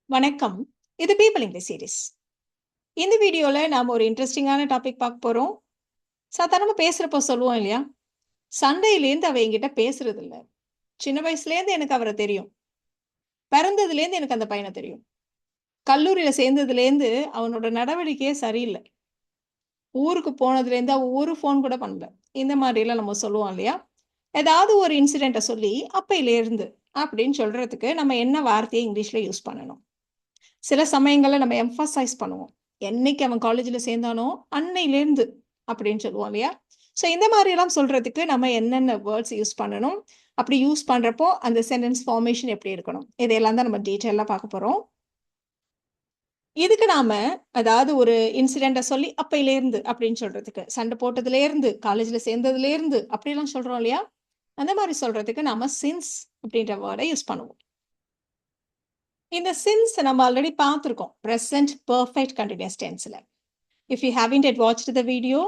வணக்கம். இது people English series. இந்த வீடியோல நாம ஒரு இன்ட்ரெஸ்டிங்கான டாபிக் பார்க்க போறோம். சாதாரணமா பேசுறப்போ சொல்லுவோம் இல்லையா? சண்டையிலேருந்து அவ என்கிட்ட பேசுறது இல்ல. சின்ன வயசுலேருந்து எனக்கு அவர தெரியும். பிறந்ததுலேருந்து எனக்கு அந்த பையன தெரியும். கல்லூரியில சேர்ந்ததுலேருந்து அவனோட நடவடிக்கையே சரியில்ல. ஊருக்கு போனதுலேருந்து அவ ஒரு ஃபோன் கூட பண்ணல. இந்த மாதிரிலாம் நம்ம சொல்லுவோம் இல்லையா? ஏதாவது ஒரு இன்சிடென்ட்ட சொல்லி அப்பையிலேருந்து அப்படின்னு சொல்றதுக்கு நம்ம என்ன வார்த்தையை இங்கிலீஷ்ல யூஸ் பண்ணணும்? சில சமயங்கள்ல நம்ம எம்ஃபசைஸ் பண்ணுவோம். என்னைக்கு அவன் காலேஜ்ல சேர்ந்தானோ, அன்னையிலேருந்து அப்படின்னு சொல்லுவோம் இல்லையா? ஸோ இந்த மாரியெல்லாம் சொல்றதுக்கு நம்ம என்னென்ன வேர்ட்ஸ் யூஸ் பண்ணணும்? அப்படி யூஸ் பண்றப்போ அந்த சென்டென்ஸ் ஃபார்மேஷன் எப்படி இருக்கணும்? இதையெல்லாம் தான் நம்ம டீட்டெயிலா பார்க்க போறோம். இதுக்கு நாம அதாவது ஒரு இன்சிடென்ட்ட சொல்லி அப்பையிலேருந்து அப்படின்னு சொல்றதுக்கு, சண்டை போட்டதுலேருந்து, காலேஜ்ல சேர்ந்ததுலேருந்து அப்படிலாம் சொல்றோம் இல்லையா? அந்த மாரி சொல்றதுக்கு நாம சின்ஸ் அப்படின்ற வேர்ட யூஸ் பண்ணுவோம். இந்த சின்ஸ் நம்ம ஆல்ரெடி பார்த்துருக்கோம். பிரசன்ட் பெர்ஃபெக்ட் கன்டினியூஸ் டென்ஸ்ல. If you haven't yet watched the video,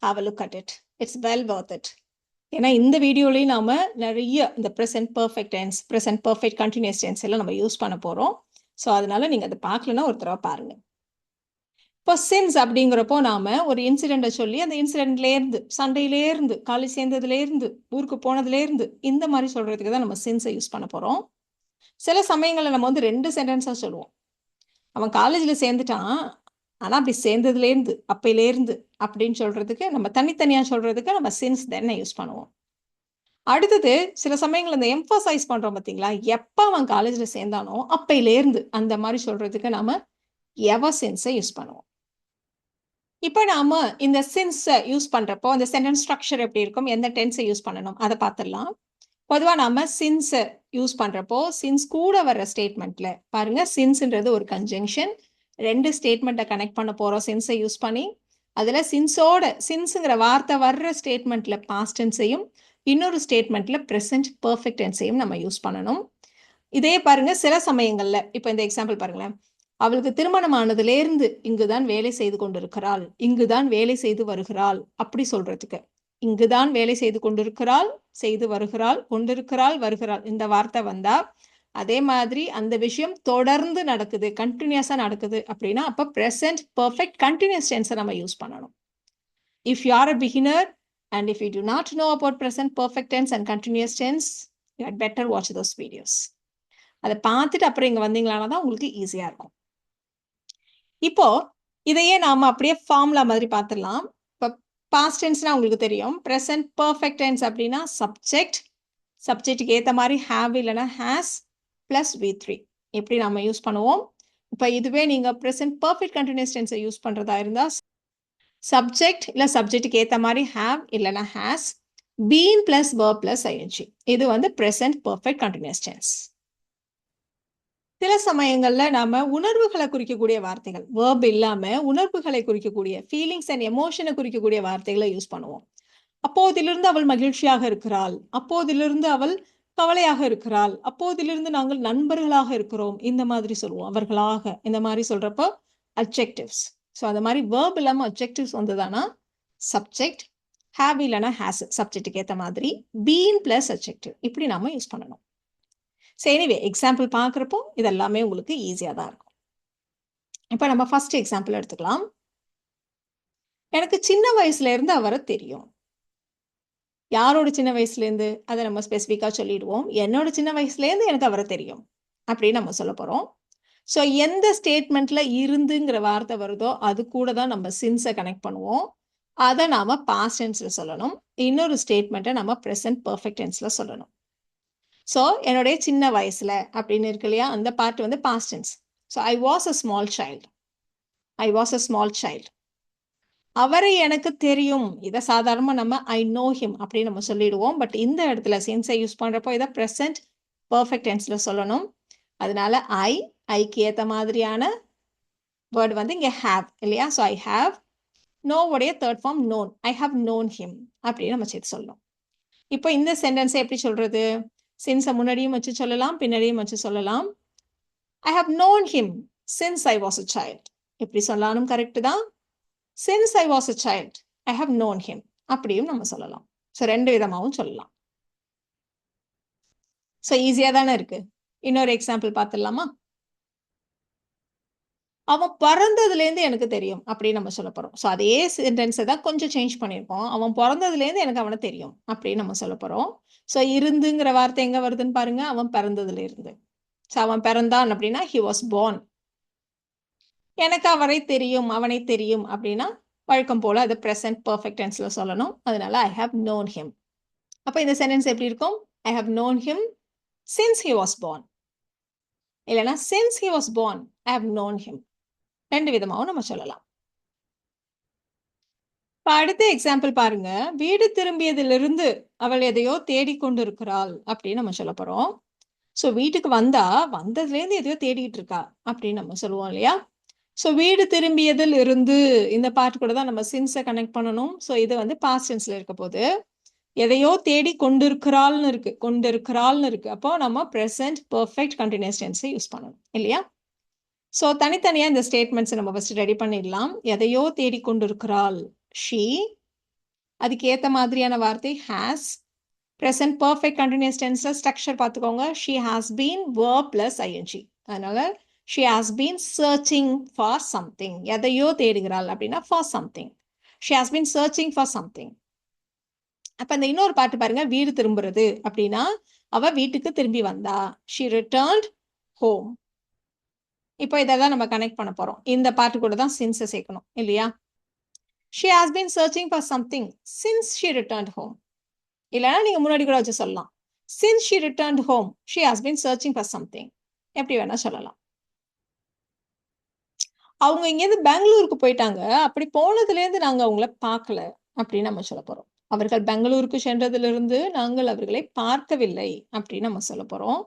have a look at it. It's well worth it. ஏன்னா இந்த வீடியோலயும் நாம நிறைய இந்த present perfect tense, present perfect continuous tense எல்லாம் நம்ம யூஸ் பண்ண போறோம். ஸோ அதனால நீங்க அதை பார்க்கலன்னா ஒரு தடவை பாருங்க. இப்போ சின்ஸ் அப்படிங்கிறப்போ நாம ஒரு இன்சிடென்ட்டை சொல்லி அந்த இன்சிடென்ட்லேருந்து, சண்டையிலேருந்து, காலேஜ் சேர்ந்ததுலேருந்து, ஊருக்கு போனதுலேருந்து இந்த மாதிரி சொல்றதுக்கு தான் நம்ம சின்ஸை யூஸ் பண்ண போறோம். சில சமயங்களில் நம்ம வந்து 2 சென்டென்ஸாக சொல்லுவோம். அவன் காலேஜ்ல சேர்ந்துட்டான். ஆனா அப்படி சேர்ந்ததுலேருந்து, அப்பையிலேருந்து அப்படின்னு சொல்றதுக்கு நம்ம தனித்தனியா சொல்றதுக்கு நம்ம சின்ஸ் தென்னை யூஸ் பண்ணுவோம். அடுத்தது சில சமயங்கள்ல இந்த எம்ஃபசைஸ் பண்றோம் பார்த்தீங்களா? எப்ப அவன் காலேஜ்ல சேர்ந்தானோ, அப்பையிலேருந்து அந்த மாரி சொல்றதுக்கு நாம எவர் சின்ஸை யூஸ் பண்ணுவோம். இப்ப நாம இந்த சின்ஸ யூஸ் பண்றப்போ, அந்த சென்டென்ஸ் ஸ்ட்ரக்சர் எப்படி இருக்கும்? எந்த டென்ஸை யூஸ் பண்ணணும்? அத பார்த்துடலாம். பொதுவா நாம சின்ஸ யூஸ் பண்றப்போ, சின்ஸ் கூட வர்ற ஸ்டேட்மெண்ட்ல பாருங்க, சின்ஸ்ன்றது ஒரு கன்ஜங்ஷன். 2 ஸ்டேட்மெண்ட்ட கனெக்ட் பண்ண போறோம் சின்ஸை யூஸ் பண்ணி. அதுல சின்ஸ்ங்கிற வார்த்தை வர்ற ஸ்டேட்மெண்ட்ல பாஸ்ட் டென்ஸையும், இன்னொரு ஸ்டேட்மெண்ட்ல பிரசன்ட் பெர்ஃபெக்ட் டென்ஸையும் நம்ம யூஸ் பண்ணணும். இதே பாருங்க சில சமயங்கள்ல, இப்ப இந்த எக்ஸாம்பிள் பாருங்களேன். அவளுக்கு திருமணம் ஆனதிலேருந்து இங்குதான் வேலை செய்து கொண்டிருக்கிறாள். இங்குதான் வேலை செய்து வருகிறாள். அப்படி சொல்றதுக்கு. இங்குதான் வேலை செய்து கொண்டிருக்கிறாள், செய்து வருகிறாள், கொண்டிருக்கிறாள், வருகிறாள். இந்த வார்த்தை வந்தா, அதே மாதிரி அந்த விஷயம் தொடர்ந்து நடக்குது, கன்டினியூஸா நடக்குது அப்படின்னா, அப்ப பிரசன்ட் பெர்ஃபெக்ட் கன்டினியூஸ் டென்ஸை நம்ம யூஸ் பண்ணணும். If you are a beginner and if you do not know about present perfect tense and continuous tense, you had better watch those videos. அதை பார்த்துட்டு அப்புறம் இங்க வந்தீங்களானா தான் உங்களுக்கு ஈஸியா இருக்கும். இப்போ இதையே நாம அப்படியே ஃபார்முலா மாதிரி பார்த்துடலாம். இப்போ பாஸ்ட் டென்ஸ்னா உங்களுக்கு தெரியும். பிரசன்ட் பெர்ஃபெக்ட் டென்ஸ் அப்படின்னா சப்ஜெக்ட்டுக்கு ஏற்ற மாதிரி ஹேவ் இல்லைன்னா ஹேஸ் பிளஸ் V3 எப்படி நம்ம யூஸ் பண்ணுவோம். இப்போ இதுவே நீங்க பிரசன்ட் பெர்ஃபெக்ட் கண்டினியூஸ் டென்ஸை யூஸ் பண்றதா இருந்தா சப்ஜெக்ட் இல்லை சப்ஜெக்ட்டுக்கு ஏற்ற மாதிரி ஹேவ் இல்லைன்னா has, been plus verb plus ing. இது வந்து பிரசன்ட் பெர்ஃபெக்ட் கண்டினியூஸ் டென்ஸ். சில சமயங்கள்ல நாம உணர்வுகளை குறிக்கக்கூடிய வார்த்தைகள், வேர்ப் இல்லாம உணர்வுகளை குறிக்கக்கூடிய ஃபீலிங்ஸ் அண்ட் எமோஷனை குறிக்கக்கூடிய வார்த்தைகளை யூஸ் பண்ணுவோம். அப்போதிலிருந்து அவள் மகிழ்ச்சியாக இருக்கிறாள், அப்போதிலிருந்து அவள் கவலையாக இருக்கிறாள், அப்போதிலிருந்து நாங்கள் நண்பர்களாக இருக்கிறோம், இந்த மாதிரி சொல்லுவோம். அவர்களாக இந்த மாதிரி சொல்றப்போ அட்ஜெக்டிவ்ஸ். ஸோ அந்த மாதிரி வேர்ப் இல்லாம அட்ஜெக்டிவ்ஸ் வந்ததானா சப்ஜெக்ட், ஹேவ் இல்லைன்னா ஹேஸ் சப்ஜெக்ட்டுக்கு ஏற்ற மாதிரி, பீன் பிளஸ் அட்ஜெக்டிவ் இப்படி நாம யூஸ் பண்ணணும். ஸோ எனிவே எக்ஸாம்பிள் பார்க்குறப்போ இது எல்லாமே உங்களுக்கு ஈஸியாக தான் இருக்கும். இப்போ நம்ம ஃபர்ஸ்ட் எக்ஸாம்பிள் எடுத்துக்கலாம். எனக்கு சின்ன வயசுல இருந்து அவரை தெரியும். யாரோட சின்ன வயசுலேருந்து அதை நம்ம ஸ்பெசிஃபிக்காக சொல்லிடுவோம். என்னோட சின்ன வயசுலேருந்து எனக்கு அவரை தெரியும் அப்படின்னு நம்ம சொல்ல போகிறோம். ஸோ எந்த ஸ்டேட்மெண்ட்ல இருந்துங்கிற வார்த்தை வருதோ அது கூட தான் நம்ம சின்ஸை கனெக்ட் பண்ணுவோம். அதை நாம பாஸ்ட் டென்ஸில் சொல்லணும். இன்னொரு ஸ்டேட்மெண்ட்டை நம்ம ப்ரெசன்ட் பெர்ஃபெக்ட் டென்ஸில் சொல்லணும். ஸோ என்னுடைய சின்ன வயசுல அப்படின்னு இருக்கு இல்லையா, அந்த பார்ட் வந்து past tense. So I was a small child. I was a small child. அவரை எனக்கு தெரியும். இதை சாதாரணமாக நம்ம ஐ நோ ஹிம் அப்படின்னு நம்ம சொல்லிடுவோம். பட் இந்த இடத்துல சின்ஸை யூஸ் பண்ணுறப்போ இதை ப்ரெசன்ட் பெர்ஃபெக்ட் டென்ஸில் சொல்லணும். அதனால ஐக்கு ஏற்ற மாதிரியான வேர்டு வந்து இங்கே ஹேவ் இல்லையா. ஸோ ஐ ஹேவ், நோவுடைய third form known. I have known him அப்படின்னு நம்ம சேர்த்து சொல்லணும். இப்போ இந்த சென்டென்ஸை எப்படி சொல்றது? சின்ஸை முன்னாடியும் வச்சு சொல்லலாம், பின்னாடியும் வச்சு சொல்லலாம். I have known him since I was a child. எப்படி சொல்லாலும் கரெக்டு தான். Since I was a child I have known him அப்படியும் நம்ம சொல்லலாம். ஸோ 2 விதமாகவும் சொல்லலாம். ஸோ ஈஸியாக தானே இருக்கு. இன்னொரு எக்ஸாம்பிள் பார்த்துடலாமா? அவன் பிறந்ததுலேருந்து எனக்கு தெரியும் அப்படின்னு நம்ம சொல்ல போறோம். ஸோ அதே சென்டென்ஸை தான் கொஞ்சம் சேஞ்ச் பண்ணியிருக்கோம். அவன் பிறந்ததுலேருந்து எனக்கு அவனை தெரியும் அப்படின்னு நம்ம சொல்ல போறோம். ஸோ இருந்துங்கிற வார்த்தை எங்க வருதுன்னு பாருங்க. அவன் பிறந்ததுல இருந்து. ஸோ அவன் பிறந்தான் அப்படின்னா he was born. எனக்கு அவனை தெரியும் அப்படின்னா வழக்கம் போல அது present perfect tenseல சொல்லணும். அதனால I have known him. அப்ப இந்த சென்டென்ஸ் எப்படி இருக்கும்? I have known him since he was born. இல்லைன்னா since he was born I have known him. ரெண்டு விதமாவும் நம்ம சொல்லலாம். இப்ப அடுத்த எக்ஸாம்பிள் பாருங்க. வீடு திரும்பியதிலிருந்து அவள் எதையோ தேடிக்கொண்டிருக்கிறாள் அப்படின்னு நம்ம சொல்ல போறோம். ஸோ வீட்டுக்கு வந்ததுலேருந்து எதையோ தேடிட்டு இருக்கா அப்படின்னு நம்ம சொல்லுவோம் இல்லையா? ஸோ வீடு திரும்பியதில் இருந்து இந்த பார்ட் கூட தான் நம்ம சின்ஸை கனெக்ட் பண்ணணும். ஸோ இது வந்து பாஸ்ட் டென்ஸ்ல இருக்க போது எதையோ தேடி கொண்டிருக்கிறாள்னு இருக்கு. அப்போ நம்ம ப்ரெசன்ட் பெர்ஃபெக்ட் கண்டினியூஸ் டென்ஸை யூஸ் பண்ணணும் இல்லையா? ஸோ தனித்தனியா இந்த ஸ்டேட்மெண்ட்ஸ் நம்ம ஃபர்ஸ்ட் ரெடி பண்ணிடலாம். எதையோ தேடி கொண்டிருக்கிறாள் ஷீ, அதுக்கு ஏற்ற மாதிரியான வார்த்தை ஹேஸ். ப்ரெசன்ட் பெர்ஃபெக்ட் கண்டினியூஸ் டென்ஸ்ல ஸ்ட்ரக்சர் பார்த்துக்கோங்க. She has been verb plus ing. அதனால she has been searching for something. எதையோ தேடுகிறாள் அப்படின்னா for something. She has been searching for something. அப்ப இந்த இன்னொரு பாட்டு பாருங்க. வீடு திரும்புறது அப்படின்னா அவ வீட்டுக்கு திரும்பி வந்தா. She returned home. இப்போ இதெல்லாம் நம்ம கனெக்ட் பண்ண போறோம். இந்த பாட்டு கூட தான் சின்ஸை சேர்க்கணும் இல்லையா? She has been searching for something since she returned home. இல்லைன்னா நீங்க முன்னாடி கூட வச்சு சொல்லலாம். Since she returned home, she has been searching for something. எப்படி வேணா சொல்லலாம். அவங்க இங்கேருந்து பெங்களூருக்கு போயிட்டாங்க. அப்படி போனதுலேருந்து நாங்க அவங்கள பார்க்கல அப்படின்னு நம்ம சொல்ல போறோம். அவர்கள் பெங்களூருக்கு சென்றதிலிருந்து நாங்கள் அவர்களை பார்க்கவில்லை அப்படின்னு நம்ம சொல்ல போறோம்.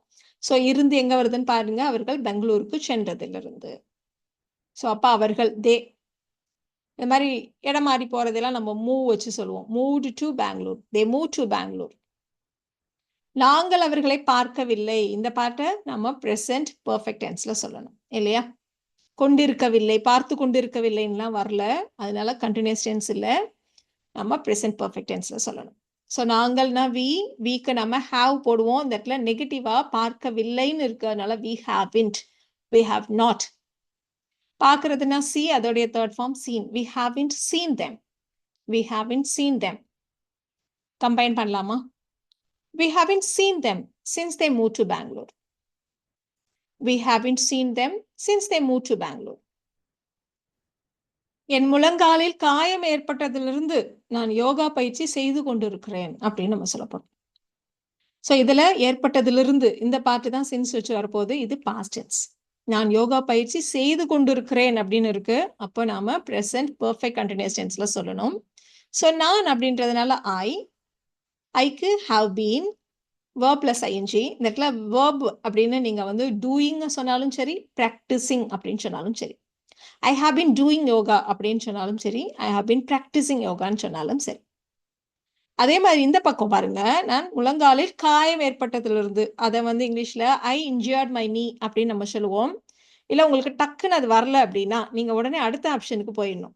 ஸோ இருந்து எங்க வருதுன்னு பாருங்க. அவர்கள் பெங்களூருக்கு சென்றதிலிருந்து. ஸோ அப்ப அவர்கள் இந்த மாதிரி இடம் மாறி போறதெல்லாம் நம்ம மூவ் வச்சு சொல்லுவோம். Moved to Bangalore. They move to Bangalore. நாங்கள் அவர்களை பார்க்கவில்லை. இந்த பாட்டை நம்ம ப்ரெசன்ட் பெர்ஃபெக்ட் டென்ஸ்ல சொல்லணும் இல்லையா? கொண்டிருக்கவில்லை, பார்த்து கொண்டிருக்கவில்லைன்னுலாம் வரல. அதனால கண்டினியூஸ் டென்ஸ் இல்லை, நம்ம ப்ரெசன்ட் பெர்ஃபெக்ட் டென்ஸ்ல சொல்லணும். ஸோ நாங்கள்னா வீக்கு நம்ம ஹாவ் போடுவோம். இந்த இடத்துல நெகட்டிவா பார்க்கவில்லைன்னு இருக்கு. அதனால we haven't, we have not. பார்க்கறதுனா சி, அதோடைய third form seen. We haven't seen them, we haven't seen them. Combine பண்ணலாமா? We haven't seen them since they moved to Bangalore. We haven't seen them since they moved to Bangalore. என் முழங்காலில் காயம் ஏற்பட்டதிலிருந்து நான் யோகா பயிற்சி செய்து கொண்டிருக்கிறேன் அப்படின்னு நம்ம சொல்ல போறோம். ஸோ இதுல ஏற்பட்டதிலிருந்து இந்த பாட்டு தான் சின்ஸ் வச்சு வரப்போகுது. இது பாஸ்ட் டென்ஸ். நான் யோகா பயிற்சி செய்து கொண்டிருக்கிறேன் அப்படின்னு இருக்கு. அப்போ நாம ப்ரெசன்ட் பெர்ஃபெக்ட் கண்டினியூஸ் டென்ஸ்ல சொல்லணும். ஸோ நான் அப்படின்றதுனால ஐக்கு have been verb plus ing. இந்த இடத்துல verb அப்படின்னு நீங்க வந்து doing சொன்னாலும் சரி, practicing அப்படின்னு சொன்னாலும் சரி, I have been doing yoga அப்படின்னு சொன்னாலும் சரி, I have been practicing yogaன்னு சொன்னாலும் சரி. அதே மாதிரி இந்த பக்கம் பாருங்க. நான் முழங்காலில் காயம் ஏற்பட்டதிலிருந்து, அதை வந்து இங்கிலீஷ்ல I injured my knee அப்படின்னு நம்ம சொல்லுவோம். இல்லை உங்களுக்கு டக்குன்னு அது வரல அப்படின்னா நீங்க உடனே அடுத்த ஆப்ஷனுக்கு போயிடணும்.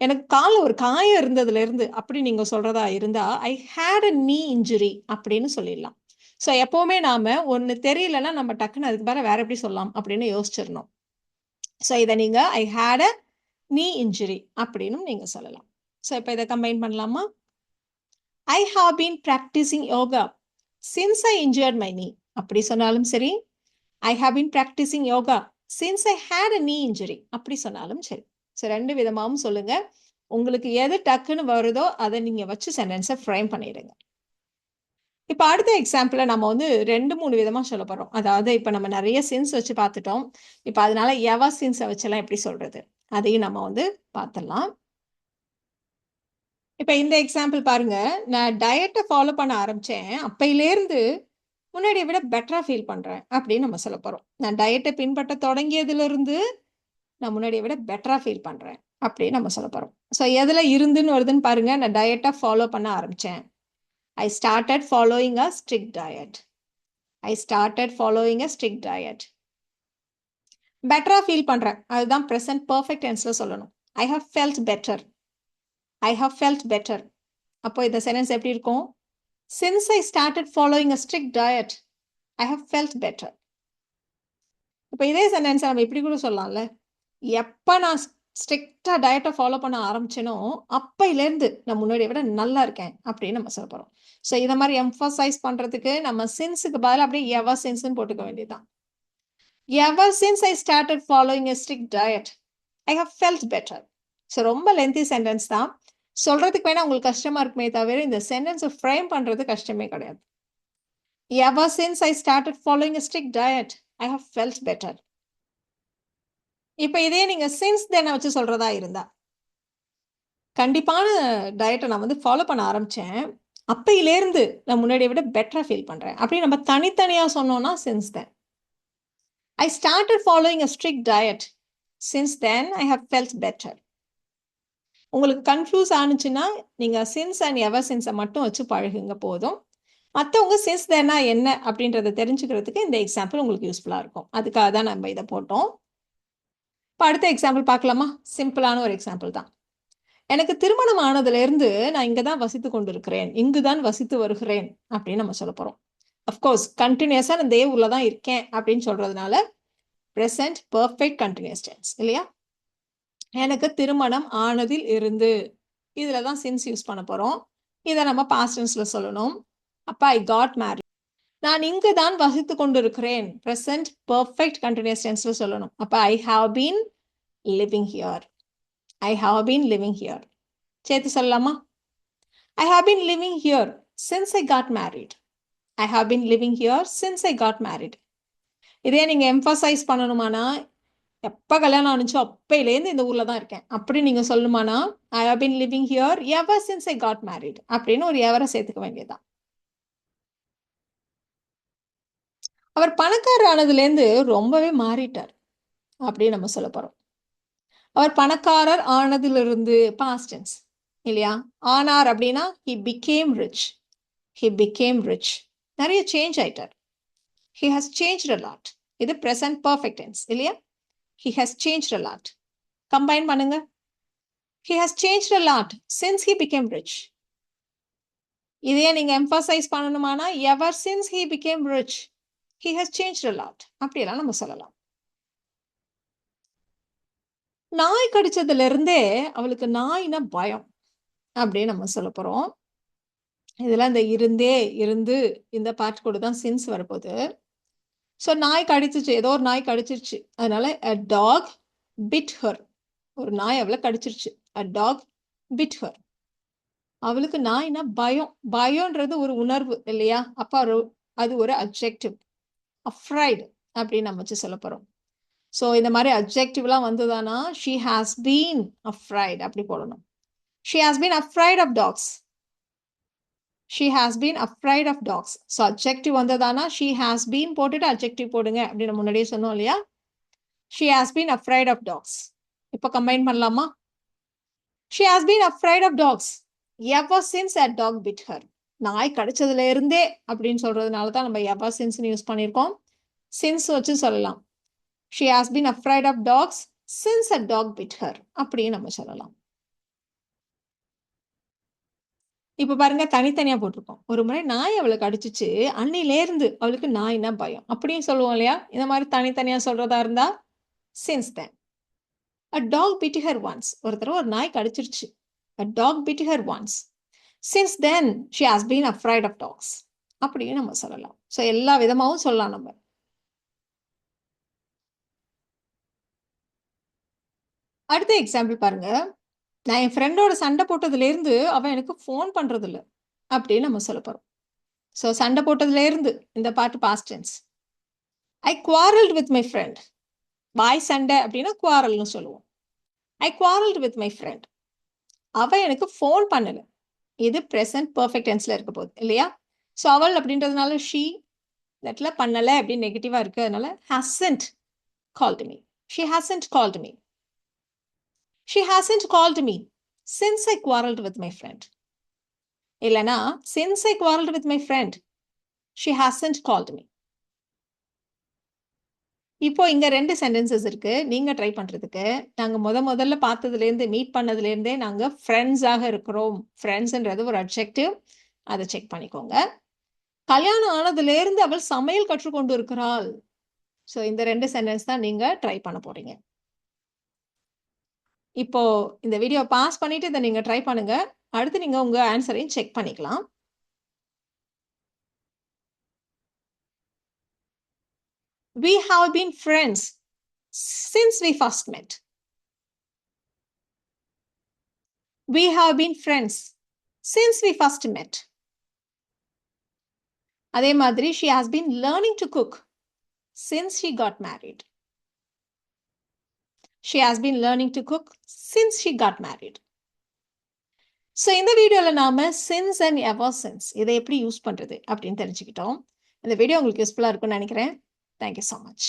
எனக்கு காலில் ஒரு காயம் இருந்ததுல இருந்து அப்படி நீங்க சொல்றதா இருந்தா I had a knee injury அப்படின்னு சொல்லிடலாம். ஸோ எப்போவுமே நாம ஒன்று தெரியலன்னா நம்ம டக்குன்னு அதுக்கு மேலே வேற எப்படி சொல்லலாம் அப்படின்னு யோசிச்சிடணும். ஸோ இதை நீங்க ஐ ஹேட் அ knee injury அப்படின்னு நீங்க சொல்லலாம். ஸோ இப்போ இதை கம்பைன் பண்ணலாமா? I have been practising yoga since I injured my knee அப்படி சொன்னாலும் சரி, I have been practising yoga since I had a knee injury அப்படி சொன்னாலும் சரி. ஸோ ரெண்டு விதமாகவும் சொல்லுங்க. உங்களுக்கு எது டக்குன்னு வருதோ அதை நீங்க வச்சு சென்டென்ஸை ஃப்ரேம் பண்ணிடுங்க. இப்போ அடுத்த எக்ஸாம்பிளை நம்ம வந்து 2-3 விதமா சொல்ல போறோம். அதாவது இப்போ நம்ம நிறைய சின்ஸ் வச்சு பார்த்துட்டோம். இப்போ அதனால எவர் சின்ஸை வச்செல்லாம் எப்படி சொல்றது அதையும் நம்ம வந்து பார்த்துடலாம். இப்போ இந்த எக்ஸாம்பிள் பாருங்க. நான் டயட்டை ஃபாலோ பண்ண ஆரம்பிச்சேன். அப்பையிலேருந்து முன்னாடியை விட பெட்டரா ஃபீல் பண்றேன் அப்படின்னு நம்ம சொல்ல போறோம். நான் டயட்டை பின்பற்ற தொடங்கியதிலிருந்து நான் முன்னாடியை விட பெட்டரா ஃபீல் பண்றேன் அப்படின்னு நம்ம சொல்ல போறோம். ஸோ எதுல இருந்துன்னு வருதுன்னு பாருங்க. நான் டயட்டை ஃபாலோ பண்ண ஆரம்பிச்சேன். I started following a strict diet. I started following a strict diet. பெட்டரா ஃபீல் பண்றேன், அதுதான் ப்ரெசன்ட் பெர்ஃபெக்ட் டென்ஸ்ல சொல்லணும். I have felt better. I have felt better. அப்போ இந்த சென்டென்ஸ் எப்படி இருக்கும்? Since I started following a strict diet, I have felt better. இப்போ இதே சென்டென்ஸை நம்ம இப்படி கூட சொல்லலாம்ல. எப்ப நான் ஸ்ட்ரிக்டா டயட்டை ஃபாலோ பண்ண ஆரம்பிச்சேனோ, அப்பையிலேருந்து நான் முன்னாடிய விட நல்லா இருக்கேன் அப்படின்னு நம்ம சொல்ல போறோம். ஸோ இத மாரி எம்ஃபசைஸ் பண்றதுக்கு நம்ம சின்ஸ்க்கு பதிலா அப்படியே எவர் சின்ஸ்ன்னு போட்டுக்க வேண்டியதுதான். Ever since I started following a strict diet, I have felt better. So ரொம்ப லென்த்தி சென்டென்ஸ் தான். சொல்றதுக்கு வேணா உங்களுக்கு கஷ்டமா இருக்குமே தவிர, இந்த சென்டென்ஸ ஃப்ரேம் பண்றது கஷ்டமே கிடையாது. Ever since I started following a strict diet, I have felt better. இப்ப இதே நீங்க சின்ஸ் தென்ன வச்சு சொல்றதா இருந்தா, கண்டிப்பான டயட்ட நான் வந்து ஃபாலோ பண்ண ஆரம்பிச்சேன். அப்பையிலேருந்து நான் முன்னாடிய விட பெட்டரா ஃபீல் பண்றேன். அப்படின்னு நம்ம தனித்தனியா சொன்னோம்னா since then. I started following a strict diet. Since then I have felt better. உங்களுக்கு கன்ஃப்யூஸ் ஆனுச்சுன்னா, நீங்க சின்ஸ் அண்ட் எவர் சின்ஸ மட்டும் வச்சு பழகுங்க போதும். மத்தவங்க சின்ஸ் தென்னா என்ன அப்படின்றத தெரிஞ்சுக்கிறதுக்கு இந்த எக்ஸாம்பிள் உங்களுக்கு யூஸ்ஃபுல்லா இருக்கும். அதுக்காக தான் நம்ம இத போட்டோம். இப்ப அடுத்த எக்ஸாம்பிள் பார்க்கலாமா? சிம்பிளான ஒரு எக்ஸாம்பிள் தான். எனக்கு திருமணம் ஆனதிலிருந்து நான் இங்க தான் வசித்துக் கொண்டிருக்கிறேன். இங்கு தான் வசித்து வருகிறேன் அப்படின்னு நம்ம சொல்லப் போறோம். அஃப்கோர்ஸ் கன்டினியூஸா நான் இதே ஊர்ல தான் இருக்கேன் அப்படின்னு சொல்றதுனால பிரசன்ட் பெர்ஃபெக்ட் கன்டினியூஸ் டென்ஸ் இல்லையா? எனக்கு திருமணம் ஆனதில் இருந்து இதுல தான் சின்ஸ் யூஸ் பண்ண போறோம். இத நம்ம பாஸ்ட் டென்ஸ்ல சொல்லணும். அப்ப ஐ காட் மேரிட். நான் இங்கு தான் வசித்துக் கொண்டிருக்கிறேன். பிரசன்ட் பெர்ஃபெக்ட் கன்டினியூஸ் டென்ஸ்ல சொல்லணும். அப்ப ஐ have been living here. I have been living here. சேர்த்து சொல்லலாமா? I have been living here since I got married. I have been living here since I got married. இதே நீங்க எம்பசைஸ் பண்ணணுமானா, எப்ப கல்யாணம் ஆனுச்சோ அப்பையிலேருந்து இந்த ஊர்ல தான் இருக்கேன். அப்படி நீங்க சொல்லணுமானா, I have been living here ever since I got married. அப்படின்னு ஒரு எவர சேர்த்துக்க வேண்டியதுதான். அவர் பணக்காரர் ஆனதுலேருந்து ரொம்பவே மாறிட்டார். அப்படின்னு நம்ம சொல்ல போறோம். அவர் பணக்காரர் ஆனதிலிருந்து பாஸ்ட் டென்ஸ் இல்லையா? ஆனார் அப்படின்னா he became rich. He became rich. நிறைய சேஞ்ச் ஆயிட்டார். He has changed a lot. இது present perfect tense இல்லையா? He has changed a lot. Combine பண்ணுங்க. He has changed a lot since he became rich. இதே நீங்க emphasize பண்ணணுமானா ever since he became rich, he has changed a lot. அப்படியெல்லாம் நம்ம சொல்லலாம். நாய் கடிச்சதுல இருந்தே அவளுக்கு நாய்னா பயம் அப்படின்னு நம்ம சொல்ல போறோம். இதெல்லாம் இந்த இருந்தே இருந்து இந்த பார்ட் கூட தான் சின்ஸ் வரப்போகுது. ஸோ நாய் கடிச்சிச்சு, ஏதோ ஒரு நாய் கடிச்சிருச்சு. அதனால a dog bit her. ஒரு நாய் அவளை கடிச்சிருச்சு. a dog bit her. அவளுக்கு நாய்னா பயம். பயம்ன்றது ஒரு உணர்வு இல்லையா? அப்ப அது ஒரு அட்ஜெக்டிவ். afraid அப்படின்னு நம்ம வச்சு சொல்ல போறோம். ஸோ இந்த மாதிரி அட்ஜெக்டிவ்லாம் வந்ததானா she has been afraid அப்படி போடணும். she has been afraid of dogs. she has been afraid of dogs. So adjective வந்ததானா she has been போட்டுட்டு அட்ஜெக்டிவ் போடுங்க அப்படின்னு முன்னாடியே சொன்னோம் இல்லையா? she has been afraid of dogs. இப்போ கம்பைன் பண்ணலாமா? she has been afraid of dogs ever since a dog bit her. நாய் கடிச்சதுல இருந்தே அப்படின்னு சொல்றதுனால தான் நம்ம ever since யூஸ் பண்ணியிருக்கோம். since வச்சு சொல்லலாம். she has been afraid of dogs since a dog bit her. அப்படின்னு நம்ம சொல்லலாம். இப்ப பாருங்க தனித்தனியா போட்டிருக்கோம். ஒரு முறை நாய் அவளை கடிச்சிச்சு, அன்னிலேருந்து அவளுக்கு நாய்னா பயம் அப்படின்னு சொல்லுவோம் இல்லையா? இந்த மாதிரி தனித்தனியா சொல்றதா இருந்தா since then. a dog bit her once. ஒரு தடவை ஒரு நாய் கடிச்சிருச்சு. a dog bit her once. since then she has been afraid of dogs. அப்படின்னு நம்ம சொல்லலாம். ஸோ எல்லா விதமாவும் சொல்லலாம் நம்ம. அடுத்த எக்ஸாம்பிள் பாருங்க. நான் என் ஃப்ரெண்டோட சண்டை போட்டதுலேருந்து அவன் எனக்கு ஃபோன் பண்றது இல்ல அப்படின்னு நம்ம சொல்ல போறோம். ஸோ சண்டை போட்டதுலேருந்து இந்த பாட்டு பாஸ்ட் டென்ஸ். ஐ quarreled with my friend. வாய் சண்டை அப்படின்னா குவாரல்னு சொல்லுவோம். ஐ quarreled with my friend. அவ எனக்கு ஃபோன் பண்ணல. இது present perfect tenseல இருக்க போகுது இல்லையா? ஸோ அவள் அப்படின்றதுனால she இடத்துல பண்ணல அப்படின்னு நெகட்டிவா இருக்கு. அதனால hasn't called me. she hasn't called me. she hasn't called me since I quarreled with my friend. இல்லனா since I quarreled with my friend, she hasn't called me. இப்போ இங்க 2 சென்டென்சஸ் இருக்கு. நீங்க ட்ரை பண்றதுக்கு. நாங்க முதல்ல பார்த்ததுலேருந்து மீட் பண்ணதுலேருந்தே நாங்க ஃப்ரெண்ட்ஸாக இருக்கிறோம். ஃப்ரெண்ட்ஸ்ன்றது ஒரு அட்ஜெக்டிவ். அதை செக் பண்ணிக்கோங்க. கல்யாணம் ஆனதுலேருந்து அவள் சமையல் கற்றுக்கொண்டு இருக்கிறாள். ஸோ இந்த 2 சென்டென்ஸ் தான் நீங்க ட்ரை பண்ண போறீங்க. இப்போ இந்த வீடியோ பாஸ் பண்ணிட்டு இதை நீங்க ட்ரை பண்ணுங்க. அடுத்து நீங்க உங்க ஆன்சரையும் செக் பண்ணிக்கலாம். We have been friends since we first met. We have been friends since we first met. அதே மாதிரி she has been learning to cook since she got married. She has been learning to cook since she got married. So இந்த வீடியோவில் நாம் since and ever since இதை எப்படி use பண்ணுறது அப்படின்னு தெரிஞ்சுக்கிட்டோம். இந்த வீடியோ உங்களுக்கு யூஸ்ஃபுல்லாக இருக்கும்னு நினைக்கிறேன். Thank you so much.